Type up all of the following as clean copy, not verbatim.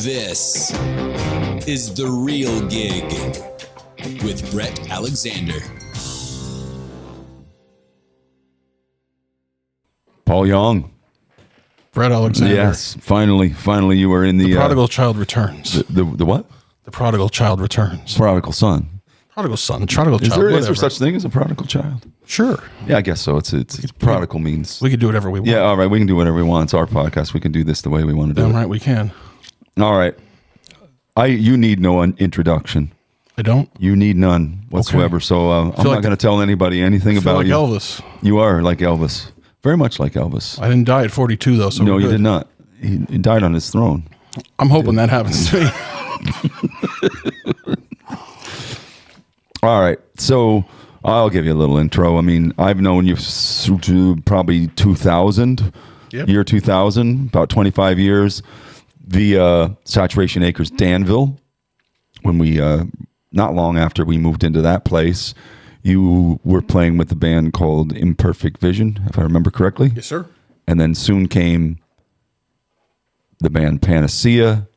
This is The Real Gig with Bret Alexander. Paul Young. Bret Alexander. Yes, finally you were in the prodigal child returns. The what? The prodigal child returns. Prodigal son. Prodigal son, prodigal Is child. there such thing as a prodigal child? Sure. Yeah, I guess so. It's prodigal means. We can do whatever we want. Yeah, all right. We can do whatever we want. It's our podcast. We can do this the way we want to do Damn it. right we can. All right. You need no introduction. I don't? You need none whatsoever. Okay. So I'm not going to tell anybody anything about like you. Elvis. You are like Elvis. Very much like Elvis. I didn't die at 42 though, so No, we're you good. did not. He died on his throne. I'm hoping that happens to me. All right. So I'll give you a little intro. I mean, I've known you to probably 2000, Yep. year 2000, about 25 years via Saturation Acres, Danville. When we, not long after we moved into that place, you were playing with a band called Imperfect Vision, if I remember correctly. Yes, sir. And then soon came the band Panacea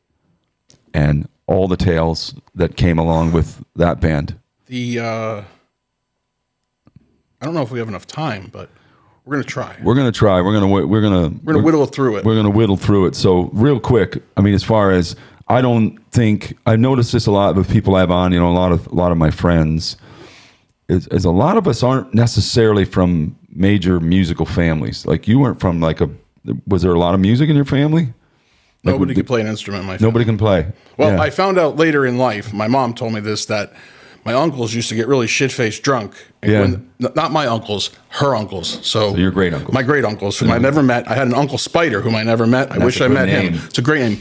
and all the tales that came along with that band. I don't know if we have enough time, but we're gonna try. We're gonna try. We're gonna whittle through it. We're gonna whittle through it. So real quick, I mean, as far as I don't think I've noticed this a lot with people I have on. You know, a lot of my friends is a lot of us aren't necessarily from major musical families. Like you weren't from was there a lot of music in your family? Nobody can play an instrument in my family. Nobody can play. Well, Yeah. I found out later in life, my mom told me this, that my uncles used to get really shit-faced drunk. And not my uncles, her uncles. So your great uncles. My great uncles, whom I never met. I had an Uncle Spider, whom I never met. I wish I met him. It's a great name.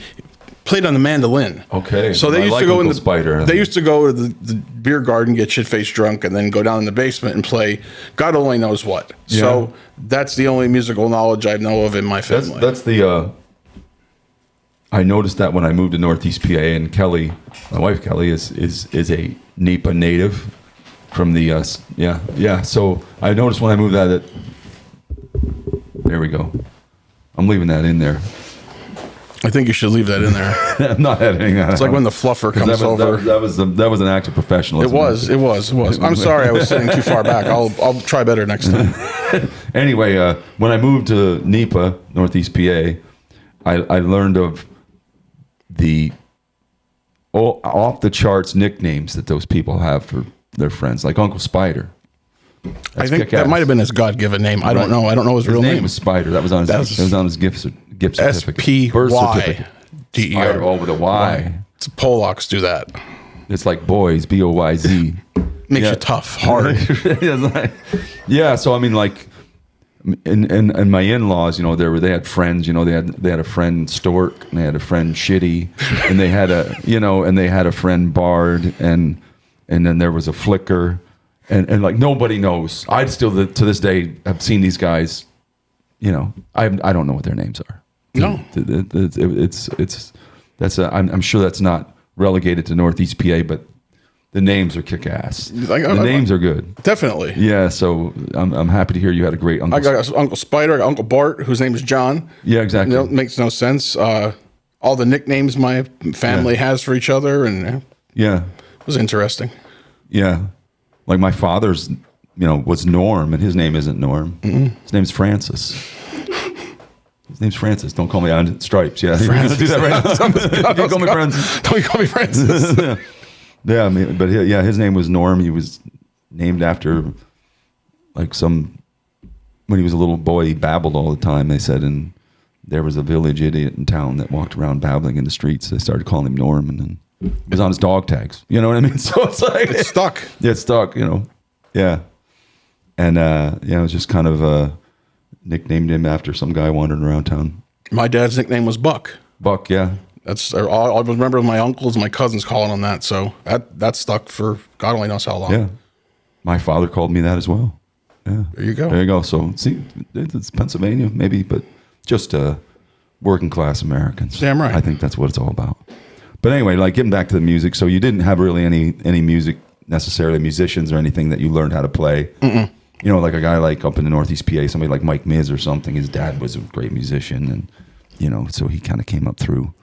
Played on the mandolin. Okay. So they I used like to go Uncle in the Spider. They used to go to the beer garden, get shit-faced drunk, and then go down in the basement and play God only knows what. Yeah. So that's the only musical knowledge I know of in my family. That's the. I noticed that when I moved to Northeast PA, and Kelly, my wife Kelly, is a NEPA native from the So I noticed when I moved that there we go. I'm leaving that in there. I think you should leave that in there. I'm not editing that. It's like when the fluffer comes over. That was an act of professionalism. It was. I'm sorry I was sitting too far back. I'll try better next time. Anyway, when I moved to NEPA, Northeast PA, I learned of the off the charts nicknames that those people have for their friends, like Uncle Spider. I think that might have been his God-given name. I don't know. I don't know his real name. Was Spider. That was on his gift certificate. S-P-Y-D-E-R. Oh, with a Y. Polacks do that. It's like boys, B-O-Y-Z. Makes you tough, hard. Yeah, so I mean, like, and my in-laws, you know, they had friends, you know, they had a friend Stork, and they had a friend Shitty, and they had a friend Bard, and then there was a Flicker, and like nobody knows. I still to this day have seen these guys, you know, I don't know what their names are. No, I'm sure that's not relegated to Northeast PA, but the names are kick-ass. The names are good. Definitely. Yeah, so I'm happy to hear you had a great uncle. I got Uncle Spider, I got Uncle Bart, whose name is John. Yeah, exactly. You know, makes no sense. All the nicknames my family has for each other, and yeah, it was interesting. Yeah, like my father's, you know, was Norm, and his name isn't Norm. Mm-hmm. His name's Francis. His name's Francis. Don't call me on stripes. Yeah, Francis. Do that right now. Don't call me Francis. Don't call me Francis. Yeah, I mean, but his name was Norm. He was named after like when he was a little boy, he babbled all the time. They said, and there was a village idiot in town that walked around babbling in the streets. They started calling him Norm, and then it was on his dog tags. You know what I mean? So it's like it's stuck. Yeah, it's stuck. You know, yeah, and it was just kind of nicknamed him after some guy wandering around town. My dad's nickname was Buck. Buck, yeah. That's I remember my uncles, my cousins calling him that. So that stuck for God only knows how long. Yeah, my father called me that as well. Yeah, there you go. There you go. So see, it's Pennsylvania, maybe, but just working class Americans. Damn right. I think that's what it's all about. But anyway, like getting back to the music. So you didn't have really any music necessarily, musicians or anything that you learned how to play. Mm-mm. You know, like a guy like up in the Northeast PA, somebody like Mike Miz or something. His dad was a great musician, and you know, so he kind of came up through.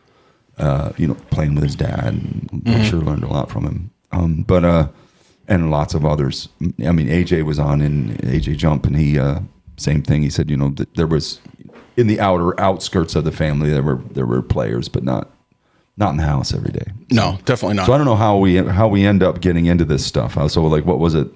playing with his dad. And I'm sure learned a lot from him. And lots of others. I mean, AJ was on in AJ Jump, and he same thing. He said, that there was in the outskirts of the family there were players, but not in the house every day. No, definitely not. So I don't know how we end up getting into this stuff. So like, what was it?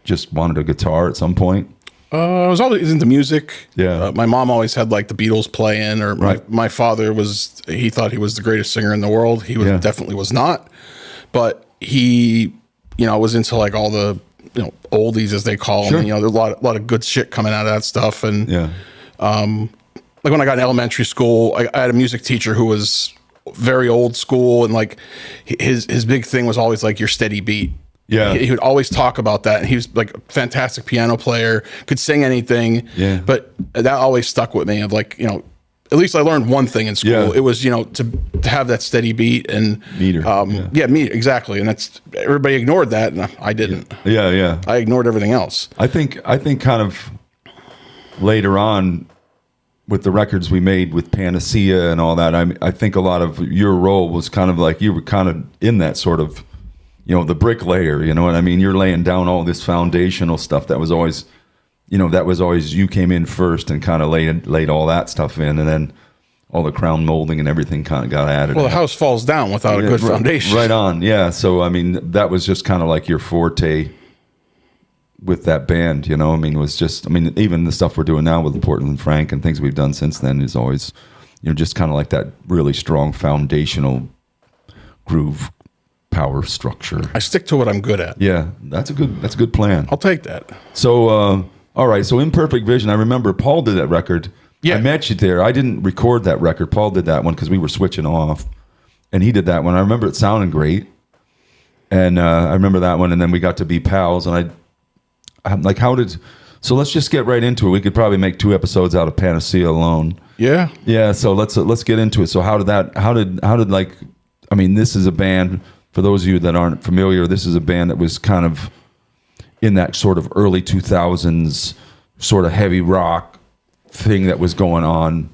Just wanted a guitar at some point? I was always into music. Yeah. My mom always had like the Beatles playing, or my father he thought he was the greatest singer in the world. He definitely was not, but he, was into like all the, oldies as they call them. There's a lot of good shit coming out of that stuff. And like when I got in elementary school, I had a music teacher who was very old school, and like his big thing was always like your steady beat. Yeah, he would always talk about that, and he was like a fantastic piano player, could sing anything. Yeah, but that always stuck with me. Of like, at least I learned one thing in school. Yeah. It was, to have that steady beat and meter. Meter, exactly. And that's, everybody ignored that, and I didn't. Yeah. I ignored everything else. I think kind of later on with the records we made with Panacea and all that, I think a lot of your role was kind of like you were kind of in that sort of, the bricklayer, you know what I mean? You're laying down all this foundational stuff that was always, you came in first and kind of laid all that stuff in, and then all the crown molding and everything kind of got added. Well, the house falls down without a good foundation. Right on, yeah. So, I mean, that was just kind of like your forte with that band, was just, even the stuff we're doing now with Portland Frank and things we've done since then is always, just kind of like that really strong foundational groove power structure. I stick to what I'm good at. Yeah, that's a good plan. I'll take that. So, all right. So, Imperfect Vision. I remember Paul did that record. Yeah, I met you there. I didn't record that record. Paul did that one because we were switching off, and he did that one. I remember it sounding great, and I remember that one. And then we got to be pals, and I'm like, so let's just get right into it. We could probably make 2 episodes out of Panacea alone. Yeah. So let's get into it. So how did like, this is a band. For those of you that aren't familiar, this is a band that was kind of in that sort of early 2000s sort of heavy rock thing that was going on.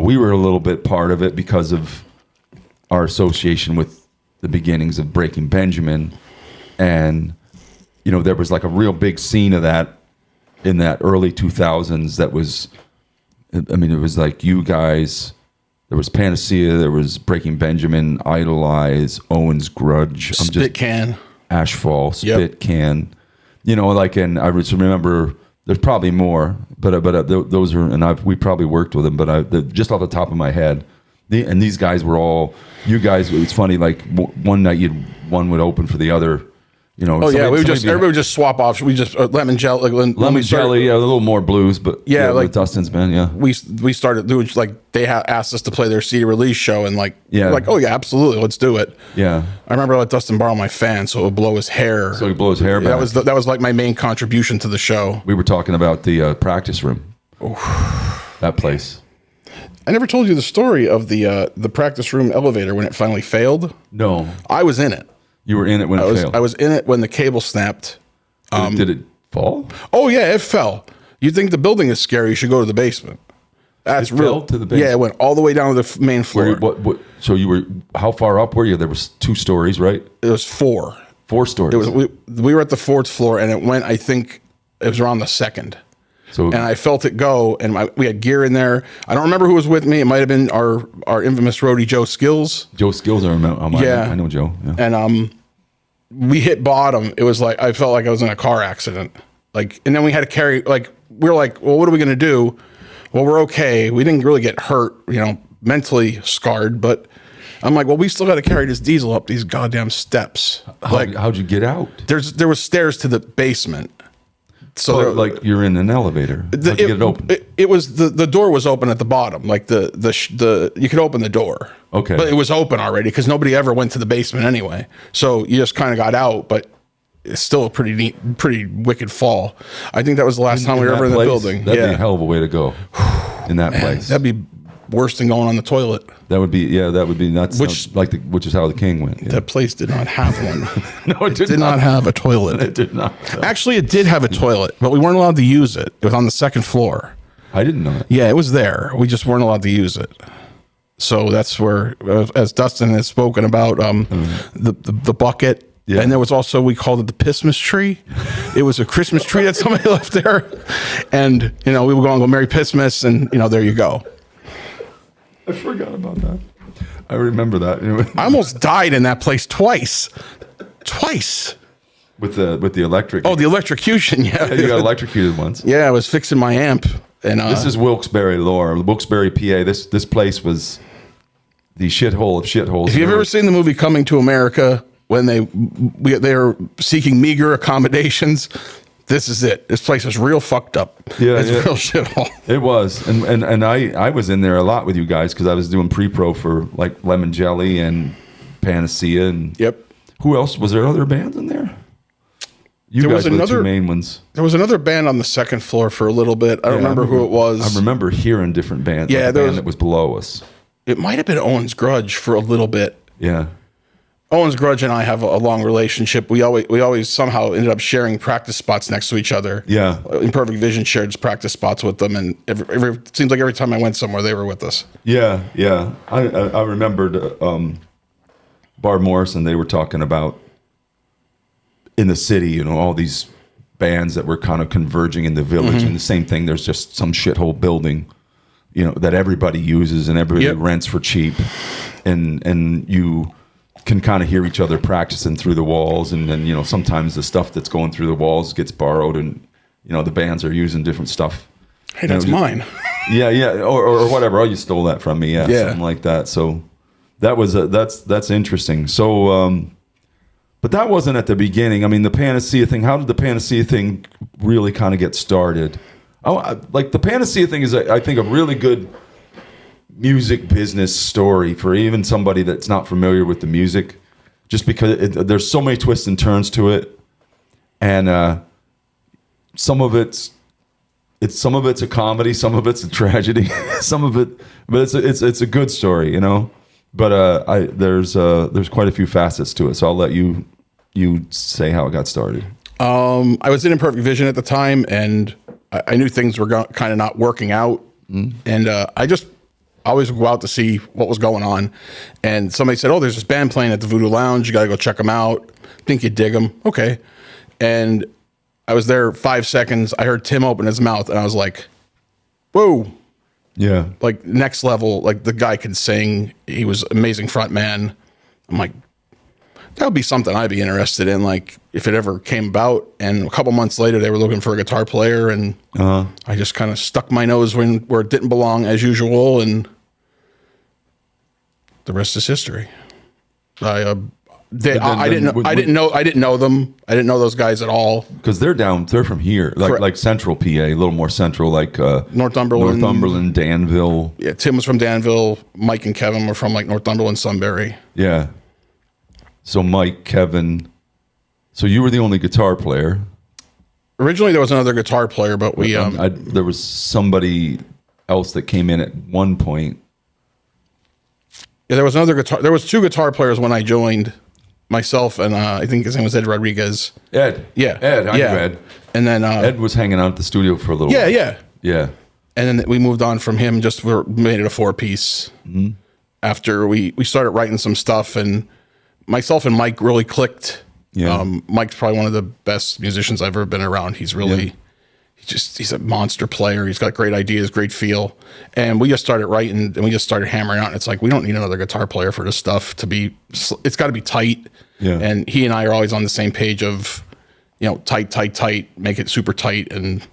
We were a little bit part of it because of our association with the beginnings of Breaking Benjamin. And, there was like a real big scene of that in that early 2000s that was, it was like you guys... There was Panacea, there was Breaking Benjamin, Idolize, Owen's Grudge, Spit Can, Ashfall, Spit Can, and I just remember there's probably more, but those are, and we probably worked with them, but just off the top of my head, and these guys were all, you guys. It was funny, like one night one would open for the other. Everybody would just swap off. We just lemon jelly, lemon jelly, a little more blues, but like Dustin's band, we started doing like they asked us to play their CD release show, and absolutely, let's do it. Yeah, I remember I let Dustin borrow my fan so it would blow his hair. So he blow his hair back. That was like my main contribution to the show. We were talking about the practice room, that place. I never told you the story of the practice room elevator when it finally failed. No, I was in it. You were in it when it failed. I was in it when the cable snapped. Did it fall? Oh yeah, it fell. You think the building is scary? You should go to the basement. That's real. Fell to the basement. Yeah, it went all the way down to the main floor. So you were how far up were you? There was 2 stories, right? It was 4. 4 stories. It was we were at the 4th floor, and it went. I think it was around the 2nd. So and I felt it go, and we had gear in there. I don't remember who was with me. It might have been our infamous roadie Joe Skills. Joe Skills, I remember. I know Joe. Yeah. And we hit bottom. It was like I felt like I was in a car accident. Like, and then we had to carry. Like, we were like, well, what are we gonna do? Well, we're okay. We didn't really get hurt, mentally scarred, but I'm like, well, we still got to carry this diesel up these goddamn steps. How'd you get out? There was stairs to the basement. So you're in an elevator. How'd you get it open? It was the door was open at the bottom. Like the you could open the door. Okay. But it was open already because nobody ever went to the basement anyway. So you just kind of got out, but it's still a pretty wicked fall. I think that was the last time we were ever in the building. That'd be a hell of a way to go in that place. That'd be worse than going on the toilet. That would be nuts. Which is how the King went. Yeah. That place did not have one. No, it did not have a toilet. It did not. Actually, it did have a toilet, but we weren't allowed to use it. It was on the 2nd floor. I didn't know that. Yeah, it was there. We just weren't allowed to use it. So that's where, as Dustin has spoken about, the bucket. Yeah. And there was also, we called it the Christmas tree. It was a Christmas tree that somebody left there. And, we were going to go Merry Christmas, and, there you go. I forgot about that. I remember that. I almost died in that place twice. With the electric. Oh, the electrocution, yeah. You got electrocuted once. Yeah, I was fixing my amp. And this is Wilkes-Barre lore. Wilkes-Barre, PA. This place was the shithole of shitholes. If you've ever seen the movie Coming to America, when they were seeking meager accommodations, this is it. This place is real fucked up. Yeah, it's a real shithole. It was, and I was in there a lot with you guys because I was doing pre-pro for like Lemon Jelly and Panacea and yep. Who else was there? Other bands in there? There guys were the two main ones. There was another band on the second floor for a little bit. I don't remember who it was. I remember hearing different bands. Yeah, like the band that was below us. It might have been Owen's Grudge for a little bit. Yeah. Owen's Grudge and I have a long relationship. We always somehow ended up sharing practice spots next to each other. Yeah. Imperfect Vision shared practice spots with them, and it seems like every time I went somewhere, they were with us. Yeah, yeah. I remembered Barb Morrison. They were talking about in the city, all these bands that were kind of converging in the village, and the same thing. There's just some shithole building, that everybody uses and everybody rents for cheap, and you can kind of hear each other practicing through the walls, and then sometimes the stuff that's going through the walls gets borrowed, and the bands are using different stuff. Hey, that's mine. Yeah, or whatever. Oh, you stole that from me. Yeah, something like that. So that was that's interesting. So, but that wasn't at the beginning. I mean, the Panacea thing. How did the Panacea thing really kind of get started? Like the Panacea thing is, I think, a really good music business story for even somebody that's not familiar with the music, just because there's so many twists and turns to it, and some of it's a comedy, some of it's a tragedy, some of it, but it's a good story, But there's quite a few facets to it, so I'll let you say how it got started. I was in Imperfect Vision at the time, and I knew things were kind of not working out, and I just always go out to see what was going on. And somebody said, "Oh, there's this band playing at the Voodoo Lounge. You got to go check them out. Think you'd dig them." Okay. And I was there 5 seconds. I heard Tim open his mouth, and I was like, "Whoa." Yeah. Like next level. Like the guy could sing. He was amazing front man. I'm like, that would be something I'd be interested in, like if it ever came about. And a couple months later, they were looking for a guitar player, and I just kind of stuck my nose where it didn't belong as usual, and the rest is history. I didn't know them. I didn't know those guys at all because they're from here, like Central PA, a little more central, like Northumberland, Danville. Yeah, Tim was from Danville. Mike and Kevin were from like Northumberland, Sunbury. Yeah. So Mike, Kevin. So you were the only guitar player. Originally, there was another guitar player, but we there was somebody else that came in at one point. Yeah, there was another guitar. There was two guitar players when I joined. Myself and I think his name was Ed Rodriguez. Ed. Yeah. Ed. I knew Ed. And then Ed was hanging out at the studio for a little while. Yeah. Yeah. And then we moved on from him. Just made it a 4-piece. After we started writing some stuff, and myself and Mike really clicked. Yeah. Mike's probably one of the best musicians I've ever been around. He's really, he's a monster player. He's got great ideas, great feel. And we just started writing, and we just started hammering out. And it's like, we don't need another guitar player for this stuff to be, it's got to be tight. Yeah. And he and I are always on the same page of, tight, make it super tight. And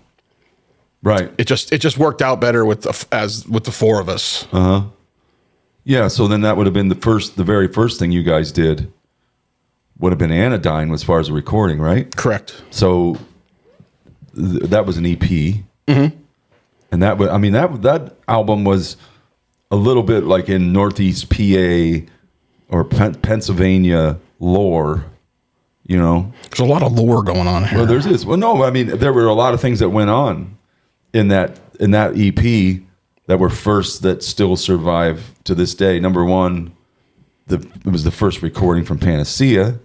right. It just worked out better with the four of us. Uh-huh. Yeah. So then that would have been the very first thing you guys did would have been Anodine as far as the recording, right? Correct. So that was an EP. Mm-hmm. And that album was a little bit like in Northeast PA or Pennsylvania lore, There's a lot of lore going on here. Well, there's this. Well, no, there were a lot of things that went on in that EP that still survive to this day. Number one, it was the first recording from Panacea.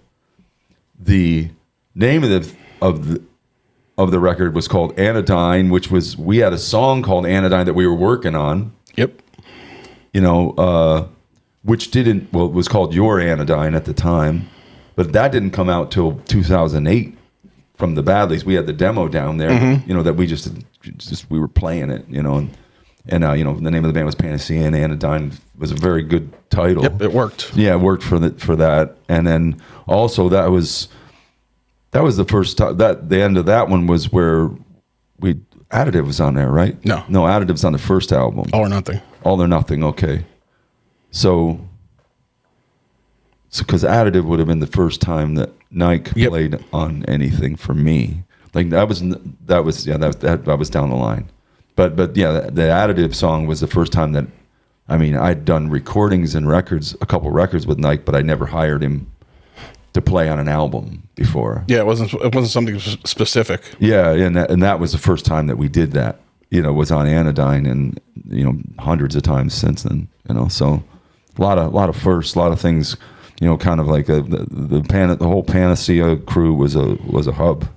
The name of the record was called Anodine, we had a song called Anodine that we were working on. Yep. you know, which didn't, well, it was called Your Anodine at the time, but that didn't come out till 2008 from the Badleys. We had the demo down there, you know, that we just we were playing it, you know, and you know, the name of the band was Panacea, and Anodine was a very good title. Yep, it worked. Yeah, it worked for that. And then also that was the first time, that the end of that one was where Additive was on there, right? No, Additive's on the first album. All or Nothing. All or Nothing. Okay, so because Additive would have been the first time that Nike played on anything for me. Like that was down the line. But yeah, the Additive song was the first time that, I mean, I'd done recordings and a couple records with Nike, but I never hired him to play on an album before. Yeah, it wasn't something specific. Yeah, and that was the first time that we did that. You know, was on Anodine, and you know, hundreds of times since then. You know, so a lot of firsts, a lot of things. You know, kind of like the whole Panacea crew was a hub.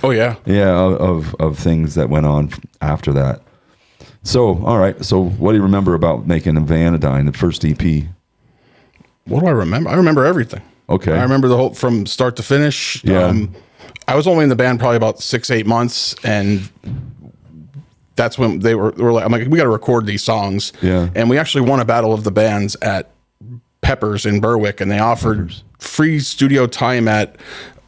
Oh yeah, yeah, of things that went on after that. So all right, so what do you remember about making Anodine, the first EP? What do I remember? I remember everything. Okay, I remember the whole from start to finish. Yeah, I was only in the band probably about 6-8 months, and that's when they were like, I'm like, we got to record these songs. Yeah, and we actually won a battle of the bands at Peppers in Berwick, and they offered free studio time at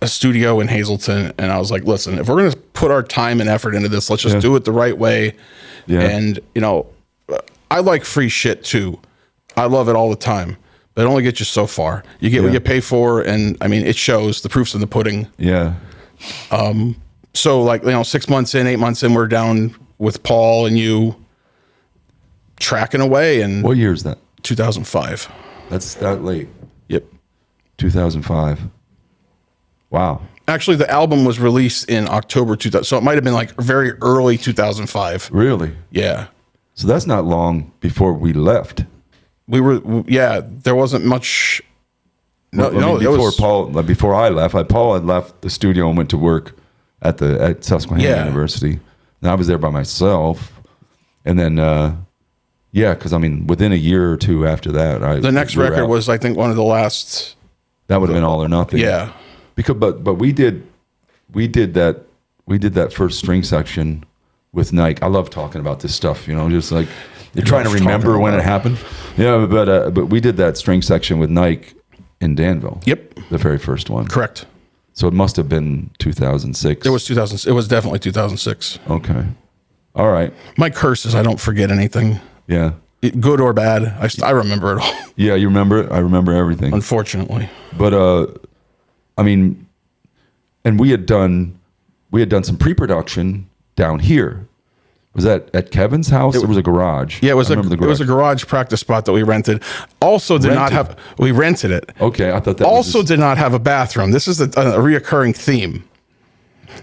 a studio in Hazleton. And I was like, listen, if we're going to put our time and effort into this, let's just do it the right way. Yeah. And you know, I like free shit too. I love it all the time, but it only gets you so far. You get what you pay for. And I mean, it shows, the proof's in the pudding. Yeah. So like, you know, 6 months in, 8 months in, we're down with Paul and you tracking away. And what year is that? 2005. That's that late. Yep. 2005. Wow. Actually, the album was released in October 2000. So it might have been like very early 2005. Really? Yeah. So that's not long before we left. We were, yeah, there wasn't much. Before I left, Paul had left the studio and went to work at Susquehanna University. And I was there by myself. And then, because I mean, within a year or two after that, the next record was, I think, one of the last. That would have been All or Nothing. Yeah, because but we did that first string section with Nike. I love talking about this stuff. You know, just like you're trying to remember when it happened. Yeah, but we did that string section with Nike in Danville. Yep, the very first one. Correct. So it must have been 2006. It was 2000. It was definitely 2006. Okay. All right. My curse is I don't forget anything. Yeah. Good or bad, I remember it all. Yeah, you remember it? I remember everything. Unfortunately. But I mean, and we had done some pre-production down here. Was that at Kevin's house? It was a garage. Yeah, it was a garage practice spot that we rented. Also we rented it. Okay, I thought that also did not have a bathroom. This is a reoccurring theme.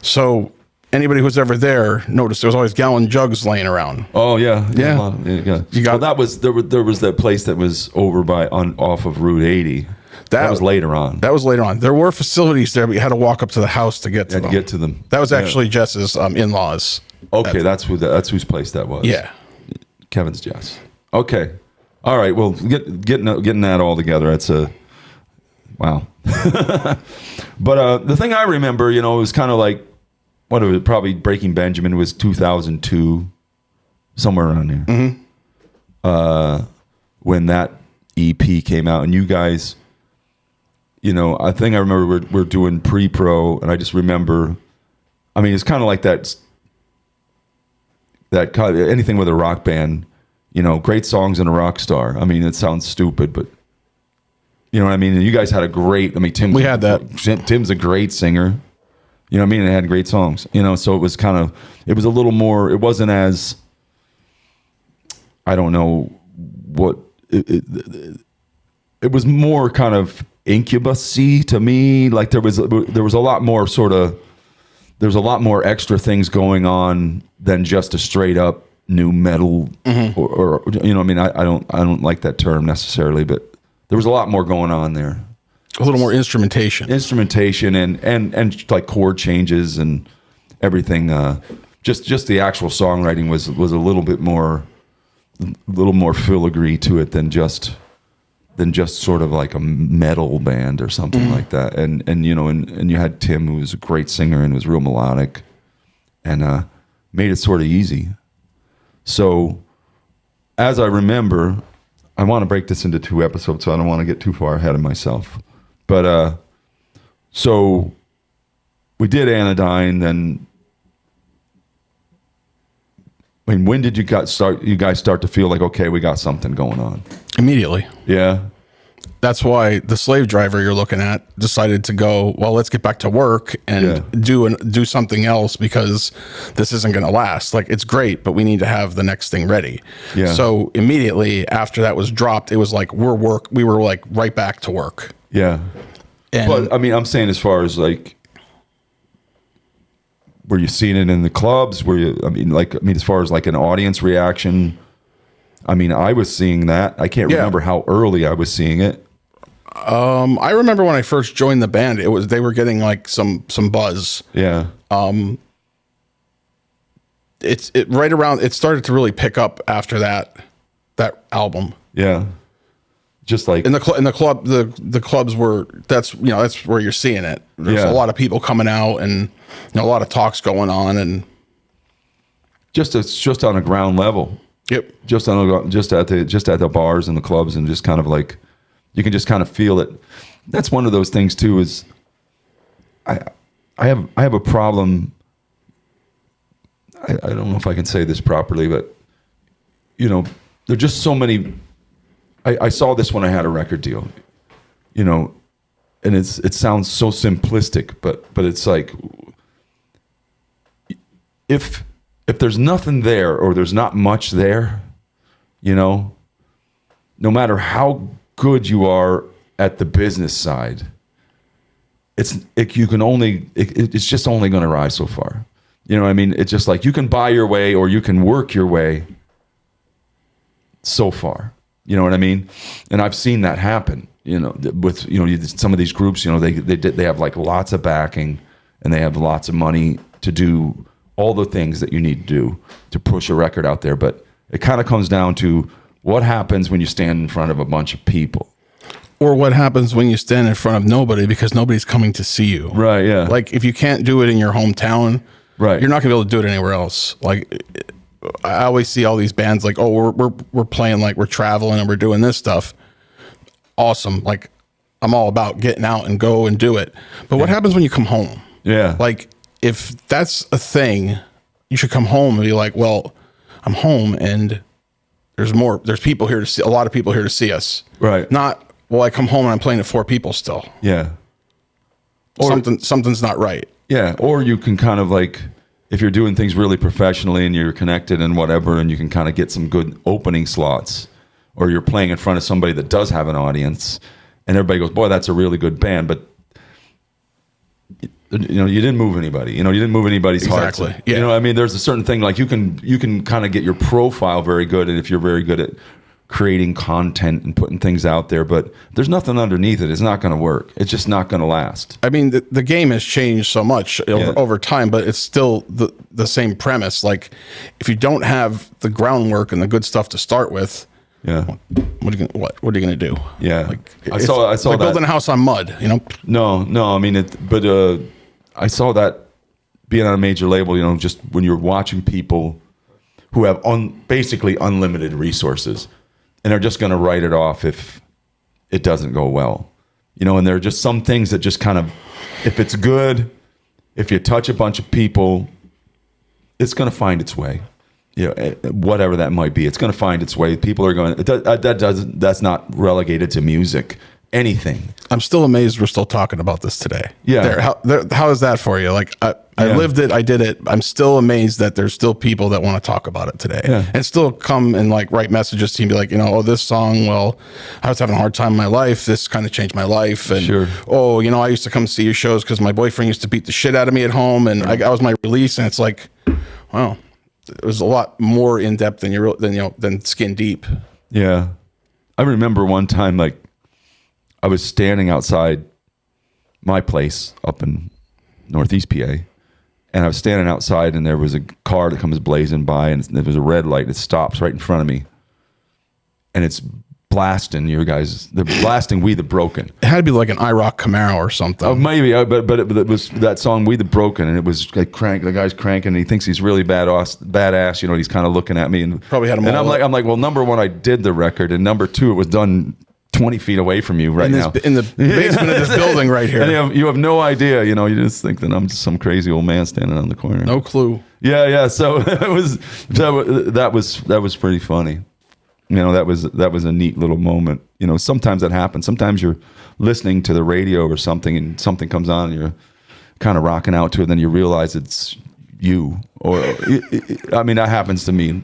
So anybody who's ever there noticed there was always gallon jugs laying around. Oh yeah. That was there was that place that was over off of Route 80. That was later on. That was later on. There were facilities there, but you had to walk up to the house to get to them. To get to them. That was actually Jess's in-laws. Okay, that's whose place that was. Yeah, Kevin's Jess. Okay, all right. Well, getting that all together. That's wow. But the thing I remember, you know, it was kind of like probably Breaking Benjamin was 2002, somewhere around there. Mm-hmm. When that EP came out, and you guys, you know, I think I remember we're doing pre-pro, and I just remember, I mean, it's kind of like that kind of, anything with a rock band, you know, great songs and a rock star. I mean, it sounds stupid, but you know what I mean? And you guys had a great, I mean, we had that. Tim's a great singer. You know what I mean? And it had great songs, you know, so it was a little more, it wasn't as, I don't know what, it was more kind of Incubus-y to me. Like there was a lot more there's a lot more extra things going on than just a straight up new metal, or you know, I mean, I don't like that term necessarily, but there was a lot more going on there. A little more instrumentation and like chord changes and everything. Just the actual songwriting was a little bit more little more filigree to it than just sort of like a metal band or something like that. And you had Tim, who was a great singer and was real melodic, and made it sort of easy. So, as I remember, I want to break this into 2 episodes, so I don't want to get too far ahead of myself. But so we did Anodyne. Then, I mean, when did you guys start to feel like, okay, we got something going on? Immediately. Yeah. That's why the slave driver you're looking at decided to go, well, let's get back to work and do something else, because this isn't going to last. Like, it's great, but we need to have the next thing ready. Yeah. So immediately after that was dropped, it was like we were like right back to work. Yeah. And But I mean, I'm saying, as far as like, were you seeing it in the clubs? As far as like an audience reaction, I mean, I was seeing that. I can't remember how early I was seeing it. I remember when I first joined the band, they were getting like some buzz. Yeah. It started to really pick up after that album. Yeah. Just like In the club, the clubs were, that's where you're seeing it. There's a lot of people coming out, and a lot of talks going on, and it's just on a ground level. Yep. Just at the bars and the clubs, and just kind of like, you can just kind of feel it. That's one of those things too, is I have a problem. I don't know if I can say this properly, but there are just so many. I saw this when I had a record deal, and it sounds so simplistic, but it's like, if there's nothing there, or there's not much there, no matter how good you are at the business side, it's just only going to rise so far. You know what I mean? It's just like, you can buy your way, or you can work your way so far. You know what I mean? And I've seen that happen, with, some of these groups, they have like lots of backing, and they have lots of money to do all the things that you need to do to push a record out there. But it kind of comes down to what happens when you stand in front of a bunch of people. Or what happens when you stand in front of nobody, because nobody's coming to see you. Right, yeah. Like, if you can't do it in your hometown, right, you're not going to be able to do it anywhere else. Like, I always see all these bands like, oh, we're playing, like, we're traveling and we're doing this stuff. Awesome. Like, I'm all about getting out and go and do it. But what happens when you come home? Yeah. Like, if that's a thing, you should come home and be like, well, I'm home, and there's people here to see, a lot of people here to see us. Right. Not, well, I come home and I'm playing to 4 people still. Yeah. Or something's not right. Yeah. Or you can kind of like, if you're doing things really professionally and you're connected and whatever, and you can kind of get some good opening slots, or you're playing in front of somebody that does have an audience, and everybody goes, boy, that's a really good band. But you didn't move anybody. You didn't move anybody's hearts. Exactly. Yeah. I mean, there's a certain thing, like, you can kind of get your profile very good, and if you're very good at creating content and putting things out there, but there's nothing underneath it, it's not going to work. It's just not going to last. I mean, the game has changed so much over time, but it's still the same premise. Like, if you don't have the groundwork and the good stuff to start with, yeah, what are you going to do? Yeah, like, I saw like that. Building a house on mud. No. I mean, I saw that being on a major label. Just when you're watching people who have basically unlimited resources, and are just going to write it off if it doesn't go well, and there are just some things that just kind of, if it's good, if you touch a bunch of people, it's going to find its way. Whatever that might be, it's going to find its way. People are going. That's not relegated to music. Anything. I'm still amazed we're still talking about this today. Yeah. How is that for you? Like, I lived it. I did it. I'm still amazed that there's still people that want to talk about it today, and still come and like write messages to me, be like, oh, this song, well, I was having a hard time in my life. This kind of changed my life. And sure. Oh, I used to come see your shows because my boyfriend used to beat the shit out of me at home, and I was my release. And it's like, wow, it was a lot more in depth than skin deep. Yeah. I remember one time, like, I was standing outside my place up in Northeast PA, and I was standing outside, and there was a car that comes blazing by, and there was a red light. It stops right in front of me, and it's blasting you guys. They're blasting "We the Broken." It had to be like an IROC Camaro or something. Oh, maybe, but it was that song "We the Broken," and it was like the guy's cranking, and he thinks he's really badass. You know, he's kind of looking at me, and probably had him. And I'm like, well, number one, I did the record, and number two, it was done 20 feet away from you now. In the basement of this building right here. And you have no idea, you know, you just think that I'm just some crazy old man standing on the corner. No clue. Yeah. So that was pretty funny. You know, that was a neat little moment. You know, sometimes that happens. Sometimes you're listening to the radio or something and something comes on and you're kind of rocking out to it, and then you realize it's you. Or, I mean, that happens to me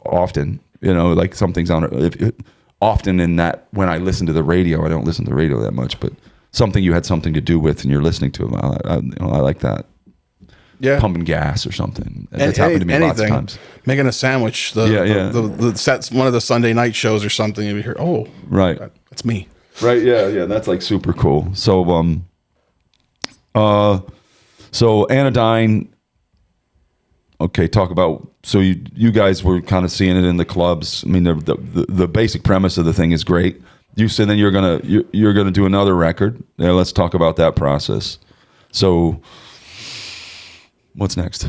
often, you know, like something's on often in that when I listen to the radio, I don't listen to the radio that much, but something you had something to do with and you're listening to it. I like that. Yeah. Pumping gas or something. That's happened to me lots of times. Making a sandwich. The sets, one of the Sunday night shows or something. You hear, oh, right. That's me. Right. Yeah. That's like super cool. So, so Anodine. Okay, talk about. So you guys were kind of seeing it in the clubs. I mean, the basic premise of the thing is great. You said then you're gonna do another record. Yeah, let's talk about that process. So, what's next?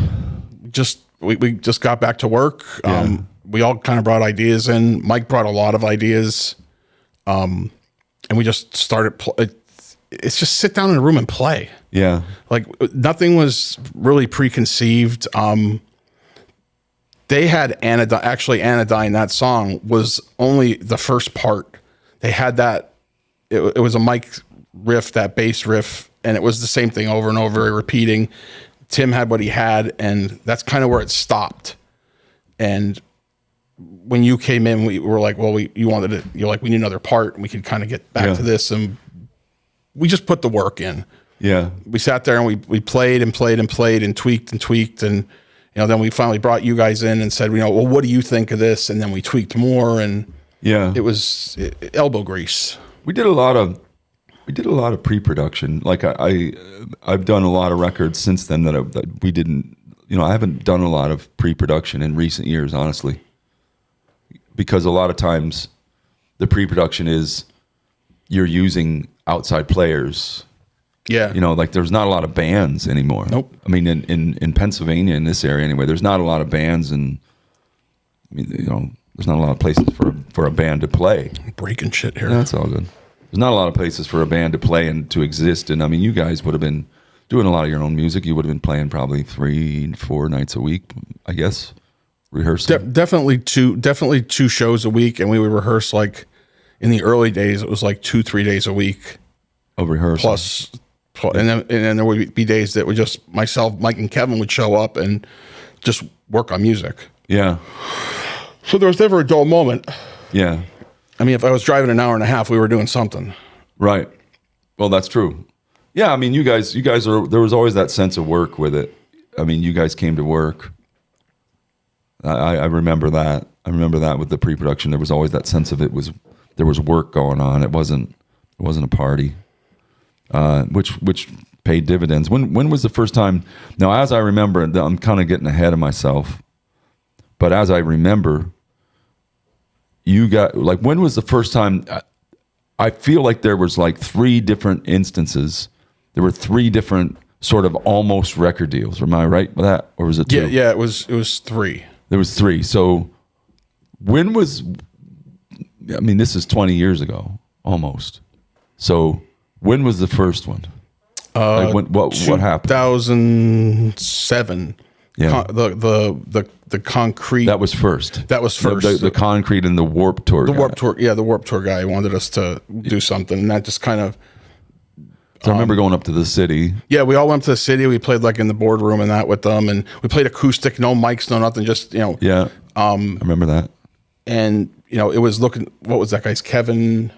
We just got back to work. Yeah. We all kind of brought ideas in. Mike brought a lot of ideas, and we just started. It's just sit down in a room and play. Yeah, like nothing was really preconceived. They had Anodine. Actually, Anodine, that song was only the first part. They had that. It was a Mike riff, that bass riff, and it was the same thing over and over, repeating. Tim had what he had, and that's kind of where it stopped. And when you came in, we were like, well, you wanted it. You're like, we need another part, and we could kind of get back to this. And we just put the work in. Yeah. We sat there and we played and played and played and tweaked. And, you know, then we finally brought you guys in and said, you know, well, what do you think of this? And then we tweaked more, and it was elbow grease. We did a lot of pre-production. Like I've done a lot of records since then that we didn't, you know, I haven't done a lot of pre-production in recent years, honestly, because a lot of times the pre-production is you're using outside players. Yeah. You know, like there's not a lot of bands anymore. Nope. I mean, in Pennsylvania, in this area anyway, there's not a lot of bands, and I mean, you know, there's not a lot of places for a band to play. Breaking shit here. Yeah, that's all good. There's not a lot of places for a band to play and to exist. And I mean, you guys would have been doing a lot of your own music. You would have been playing probably 3-4 nights a week, I guess, rehearsing. Definitely two shows a week. And we would rehearse, like in the early days, it was like 2-3 days a week. Of rehearsal. Plus, and then there would be days that would just myself, Mike, and Kevin would show up and just work on music. Yeah. So there was never a dull moment. Yeah. I mean, if I was driving an hour and a half, we were doing something. Right. Well, that's true. Yeah, I mean, you guys are, there was always that sense of work with it. I mean, you guys came to work. I remember that. I remember that with the pre-production. There was always that sense of there was work going on. It wasn't a party, which paid dividends. When was the first time? Now, as I remember, I'm kind of getting ahead of myself, but as I remember, you got, like, when was the first time? I feel like there was like 3 different instances. There were 3 different sort of almost record deals. Am I right with that, or was it 2? Yeah. It was 3. There was 3. So when was? I mean, this is 20 years ago, almost. So when was the first one? Like what happened? 2007. Yeah. The concrete. That was first. That was first. The concrete and the Warped Tour. The Warped Tour. Yeah, the Warped Tour guy wanted us to do something, and that just kind of. So I remember going up to the city. Yeah, we all went to the city. We played like in the boardroom and that with them, and we played acoustic, no mics, no nothing, just, you know. Yeah. I remember that. And, you know, it was looking. What was that guy's? Kevin.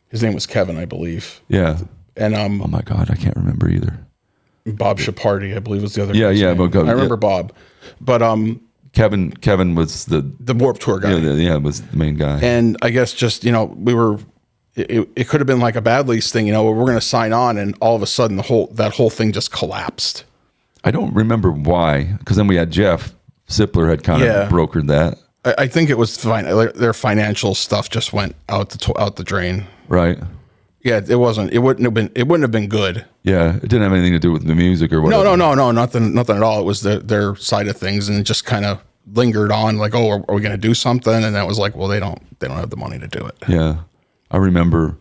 His name was Kevin, I believe. Yeah. And oh my God, I can't remember either. Bob Shaparty, I believe, was the other. Yeah, guy's yeah. name. I remember Bob, but Kevin was the Warped Tour guy. Yeah, was the main guy. And I guess just, you know, we were. It could have been like a bad lease thing, you know, where we're going to sign on, and all of a sudden that whole thing just collapsed. I don't remember why, because then we had Jeff Zippler had kind of brokered that. I think it was fine. Their financial stuff just went out the drain. Right. Yeah, it wasn't. It wouldn't have been good. Yeah, it didn't have anything to do with the music or whatever. No, nothing at all. It was their side of things, and it just kind of lingered on. Like, oh, are we going to do something? And that was like, well, they don't have the money to do it. Yeah, I remember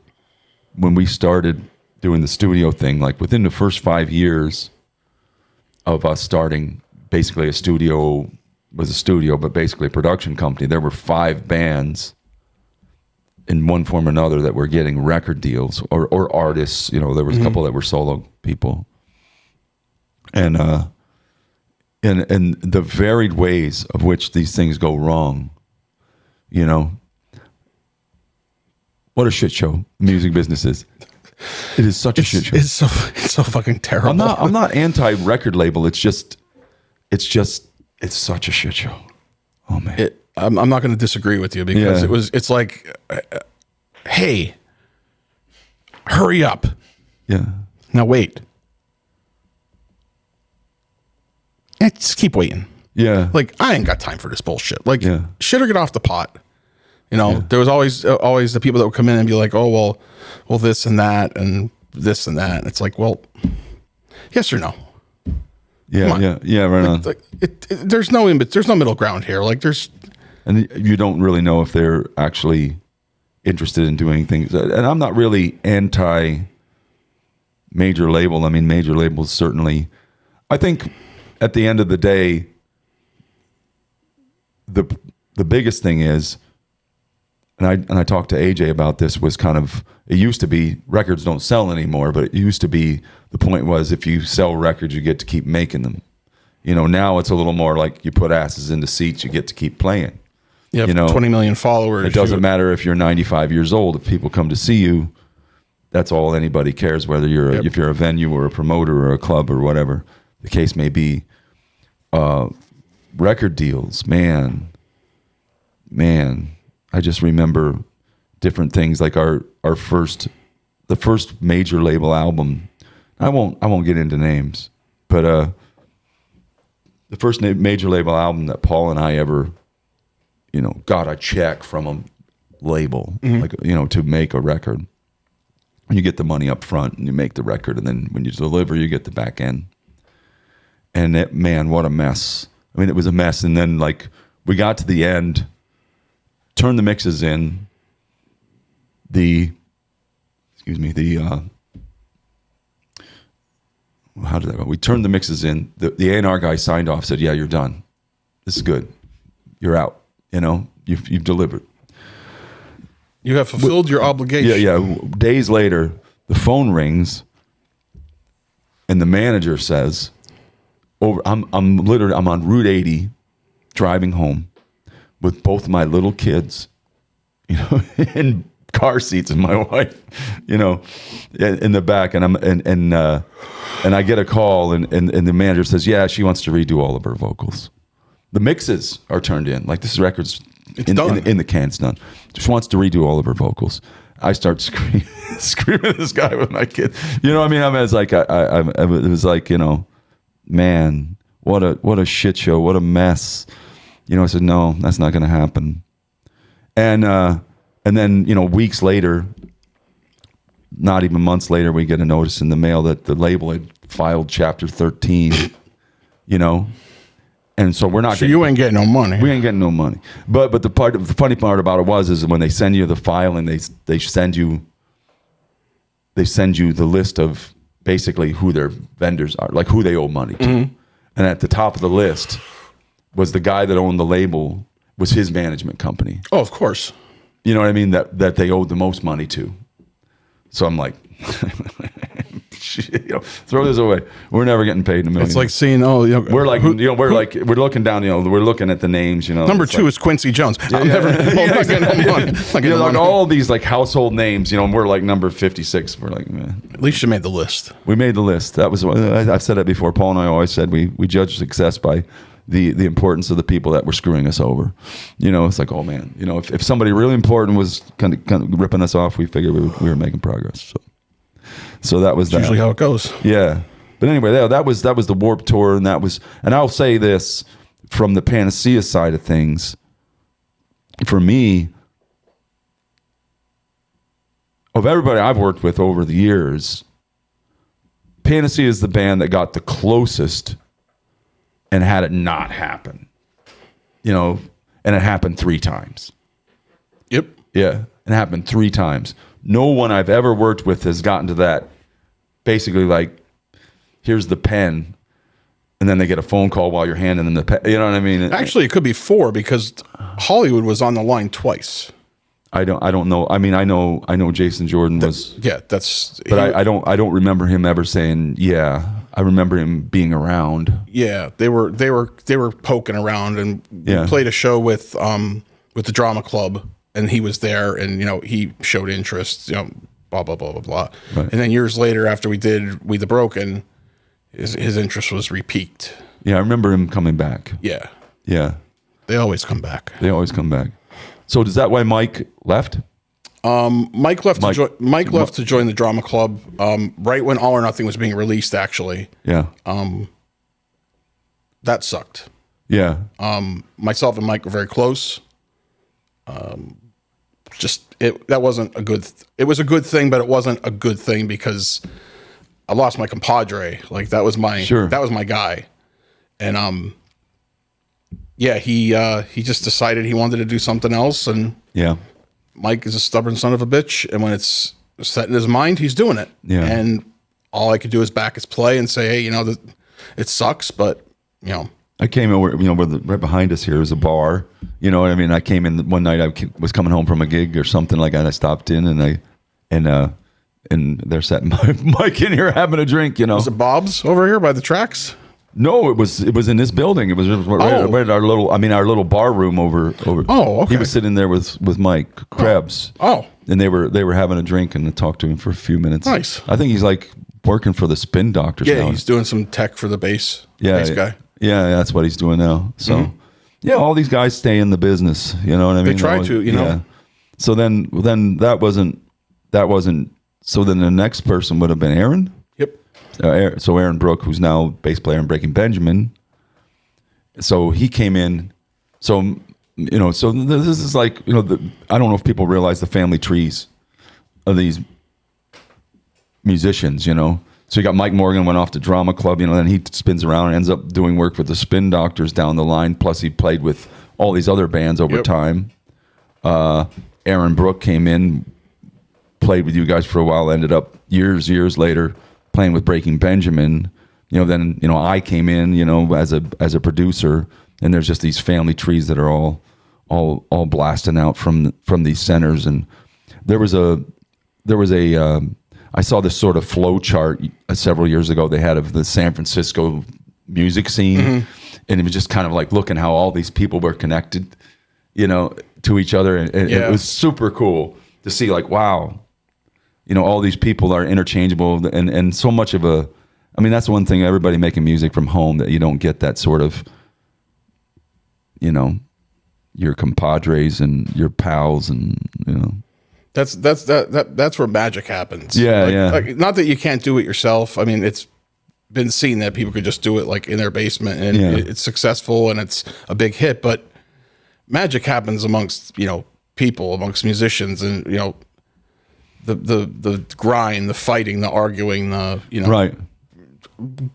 when we started doing the studio thing. Like within the first 5 years of us starting, basically a studio, but basically a production company. There were 5 bands in one form or another that were getting record deals or artists. You know, there was a couple that were solo people, and the varied ways of which these things go wrong. You know, what a shit show the music business is. It is such a shit show. It's so fucking terrible. I'm not anti record label. It's such a shit show. Oh man. I'm not going to disagree with you because it's like, hey, hurry up. Yeah. Now wait. Just keep waiting. Yeah. Like, I ain't got time for this bullshit. Like, Yeah. shit or get off the pot. You know, there was always the people that would come in and be like, oh, well, this and that and this and that. And it's like, well, yes or no? Yeah. Yeah. Right on. Like, there's no middle ground here. Like, And you don't really know if they're actually interested in doing things. And I'm not really anti major label. I mean, major labels certainly. I think at the end of the day, the biggest thing is, and I talked to AJ about this, was kind of, it used to be records don't sell anymore, but it used to be, the point was if you sell records, you get to keep making them. You know, now it's a little more like you put asses into seats, you get to keep playing. You know, 20 million followers. It doesn't matter if you're 95 years old. If people come to see you, that's all anybody cares, whether you're if you're a venue or a promoter or a club or whatever the case may be. Record deals, man, I just remember different things like the first major label album. I won't get into names, but the first major label album that Paul and I ever, you know, got a check from a label, like, you know, to make a record. You get the money up front and you make the record, and then when you deliver, you get the back end. And man, what a mess. I mean, it was a mess. And then, like, we got to the end, turned the mixes in. How did that go? We turned the mixes in. The A&R guy signed off, said, yeah, you're done. This is good. You're out. You know, you've delivered. You have fulfilled your obligation. Yeah. Days later, the phone rings, and the manager says, I'm on Route 80, driving home with both my little kids, you know, in car seats, and my wife, you know, in the back, and I get a call, and the manager says, yeah, she wants to redo all of her vocals. The mixes are turned in. Like, this record's in the can. It's done. She wants to redo all of her vocals. I start screaming at this guy with my kid. You know what I mean? It was like, you know, man, what a shit show. What a mess. You know, I said, no, that's not going to happen. And then, you know, weeks later, not even months later, we get a notice in the mail that the label had filed Chapter 13, you know. And so we're not. So you ain't getting no money. We ain't getting no money. But the funny part about it is when they send you the filing, they send you the list of basically who their vendors are, like who they owe money to. Mm-hmm. And at the top of the list was the guy that owned the label, was his management company. Oh, of course. You know what I mean? That they owed the most money to. So I'm like, you know, throw this away. We're never getting paid in a million. It's like seeing, we're looking down, you know, we're looking at the names, you know. Number 2 is Quincy Jones. I'm not getting money. You know, like all these like household names, you know, and we're like number 56. We're like, man. At least you made the list. We made the list. That was, I've said it before. Paul and I always said we judge success by the importance of the people that were screwing us over. You know, it's like, oh man, you know, if somebody really important was kind of ripping us off, we figured we were making progress. So that was usually how it goes. Yeah. But anyway, that was the Warped Tour, and I'll say this, from the Panacea side of things, for me, of everybody I've worked with over the years, Panacea is the band that got the closest and had it not happen. You know, and it happened 3 times. Yep. Yeah, it happened 3 times. No one I've ever worked with has gotten to that. Basically, like, here's the pen, and then they get a phone call while you're handing them the pen. You know what I mean? Actually, it could be 4 because Hollywood was on the line twice. I don't know. I mean, I know Jason Jordan was. Yeah, that's. But I don't remember him ever saying, yeah. I remember him being around. Yeah, they were poking around, and we played a show with the drama club, and he was there, and he showed interest, blah blah blah blah blah. Right. And then years later, after we did We the Broken, his interest was repeaked. Yeah, I remember him coming back. Yeah. Yeah. They always come back. They always come back. So is that why Mike left? Mike left to join the drama club right when All or Nothing was being released, actually. Yeah. That sucked. Yeah. Myself and Mike were very close. That wasn't a good it was a good thing, but it wasn't a good thing because I lost my compadre. Like that was my guy. And he just decided he wanted to do something else, and Mike is a stubborn son of a bitch, and when it's set in his mind, he's doing it. Yeah. And all I could do is back his play and say, hey, it sucks, but I came over, right behind us here is a bar. You know what I mean? I came in one night. I was coming home from a gig or something like that. I stopped in and they're setting Mike in here having a drink. Was it Bob's over here by the tracks? No, it was in this building. It was right at our little bar room over. Oh, okay. He was sitting there with Mike Krebs. Oh. And they were having a drink, and I talked to him for a few minutes. Nice. I think he's like working for the Spin Doctors now. Yeah, he's doing some tech for the bass guy. Yeah, that's what he's doing now. So, all these guys stay in the business. You know what I mean? They try to, Yeah. So then that wasn't. So then the next person would have been Aaron. Yep. So Aaron Brook, who's now bass player in Breaking Benjamin. So he came in. So so this is like I don't know if people realize the family trees of these musicians. So you got Mike Morgan went off to drama club, then he spins around and ends up doing work with the Spin Doctors down the line. Plus he played with all these other bands over time. Aaron Brook came in, played with you guys for a while, ended up years later playing with Breaking Benjamin. Then I came in, as a producer, and there's just these family trees that are all blasting out from these centers. And there was a I saw this sort of flow chart several years ago they had of the San Francisco music scene, and it was just kind of like looking how all these people were connected, to each other, and it was super cool to see, like, wow, all these people are interchangeable, and so much of that's the one thing, everybody making music from home, that you don't get that sort of, your compadres and your pals, and That's where magic happens. Yeah, Like, not that you can't do it yourself. I mean, it's been seen that people could just do it like in their basement, and it's successful and it's a big hit. But magic happens amongst people, amongst musicians, and the grind, the fighting, the arguing, right,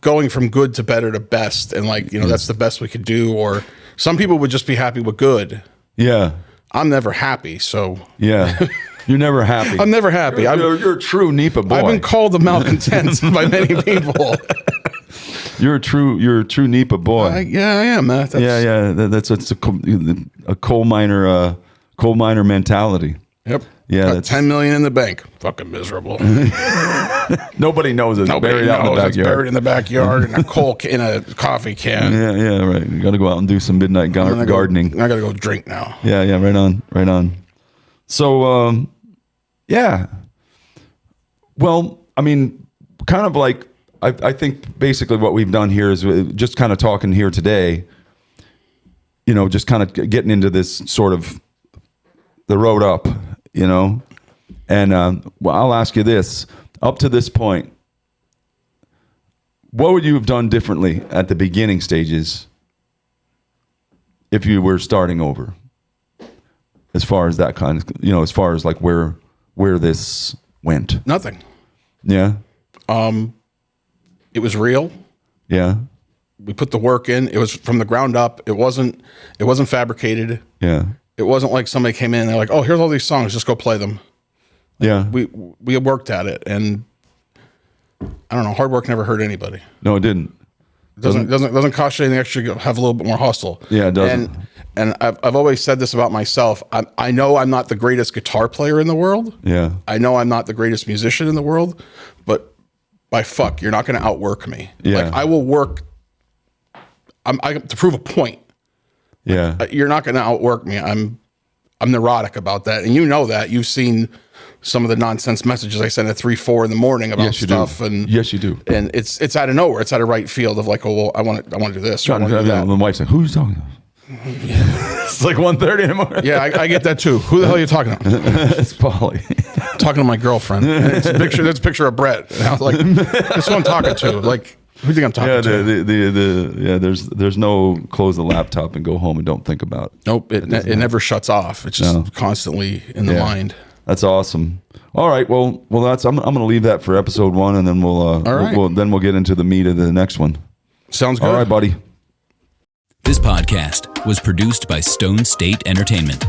going from good to better to best, and that's the best we could do. Or some people would just be happy with good. Yeah, I'm never happy, so yeah. You're never happy. I'm never happy. You're a true NEPA boy. I've been called a malcontent by many people. You're a true NEPA boy. I am. That's a coal miner mentality. Yep. Yeah. Got $10 million in the bank. Fucking miserable. Nobody knows it's buried out in the backyard. It's buried in the backyard in a coffee can. Yeah, right. You got to go out and do some midnight gardening. I got to go drink now. Yeah, right on. So, yeah. Well, kind of like, I think basically what we've done here is just kind of talking here today, just kind of getting into this sort of the road up, and I'll ask you this, up to this point, what would you have done differently at the beginning stages if you were starting over? as far as that kind of, as far as like where this went? Nothing. Yeah. It was real. Yeah. We put the work in. It was from the ground up. It wasn't fabricated. Yeah. It wasn't like somebody came in and they're like, oh, here's all these songs, just go play them. Yeah. We worked at it, and I don't know, hard work never hurt anybody. No, it didn't. It doesn't cost you anything extra to have a little bit more hustle. Yeah, it doesn't. And I've always said this about myself. I know I'm not the greatest guitar player in the world. Yeah. I know I'm not the greatest musician in the world, but by fuck, you're not going to outwork me. Yeah. Like, I will work to prove a point. Yeah. You're not going to outwork me. I'm neurotic about that. And you know that. You've seen some of the nonsense messages I send at 3-4 in the morning about stuff. Do. And yes, you do. And it's out of nowhere. It's out of right field of like, oh, well, I want to do this. Or I want to do that. My wife's like, who are you talking to? It's like 1:30 in the morning. Yeah, I get that too. Who the hell are you talking to? It's Pauly. Talking to my girlfriend. And it's a picture. That's a picture of Bret. And I was like, that's who I'm talking to. Like, who do you think I'm talking to? There's no close the laptop and go home and don't think about it. Nope, it never shuts off. It's just constantly in the mind. That's awesome. All right, well, that's I'm going to leave that for episode 1, and then we'll get into the meat of the next one. Sounds good. All right, buddy. This podcast was produced by Stone State Entertainment.